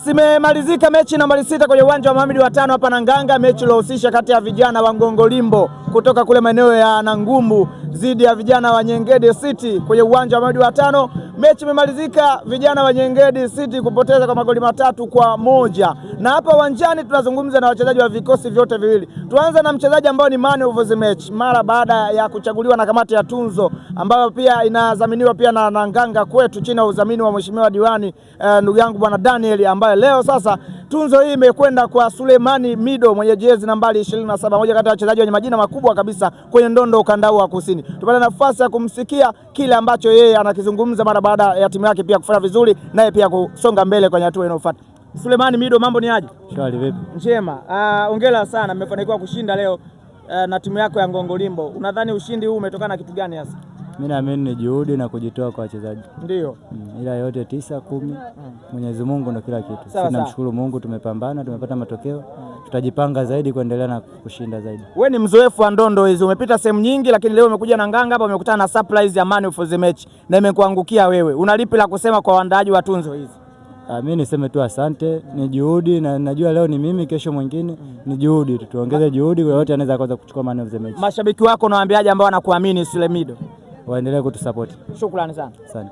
Yes, imemalizika mechi nambari 6 kwenye uwanja wa Mohamed wa 5 hapa Nanganga, mechi iliyohusisha kati ya vijana wa Ngongolimbo kutoka kule maeneo ya Nangumbu dhidi ya vijana wa Nyengede City kwenye uwanja wa Mohamed wa 5. Mechi imemalizika vijana wa Nyengede City kupoteza kwa magoli 3-1. Na hapa uwanjani tunazungumza na wachezaji wa vikosi vyote viwili. Tuanze na mchezaji ambao ni man of the match mara baada ya kuchaguliwa na kamati ya tunzo ambayo pia inadhaminiwa pia na Nanganga kwetu chini ya udhamini wa mheshimiwa diwani ndugu yangu bwana Daniel, ambaye leo sasa tunzo hii imekwenda kwa Sulemani Mido mwenye jezi nambari 27, moja kati ya wachezaji wenye majina makubwa kabisa kwenye ndondo ukanda wa kusini. Tupata nafasi ya kumsikia kile ambacho yeye anakizungumza mara baada ya timu yake pia kufanya vizuri naye pia kusonga mbele kwenye hatua inayofuata. Sulemani Mido, mambo ni aje? Shwari vipi? Njema. Hongera sana, mmefanikiwa kushinda leo na timu yako ya Ngongolimbo. Unadhani ushindi huu umetokana na kitu gani hasa? Mimi naamini ni juhudi na kujitoa kwa wachezaji. Ndio. Ila yote 9-10 Mwenyezi Mungu ndio kila kitu. Sisi namshukuru Mungu, tumepambana, tumepata matokeo. Tutajipanga zaidi kuendelea na kushinda zaidi. Wewe ni mzoefu wa ndondo hizo, umepita sehemu nyingi, lakini leo umekuja Nanganga hapa umekutana na surprise ya man of the match na imekuangukia wewe. Unalipi la kusema kwa waandaaji wa tunzo hizi? Mimi niseme tu asante, ni juhudi na najua leo ni mimi, kesho mwingine, ni juhudi tu. Tuongeze juhudi, kwa yote anaweza kwanza kuchukua man of the match. Mashabiki wako nawaambiaje ambao wanakuamini Sulemani Mido? Waendelee kutusupport. Shukrani sana. Asante.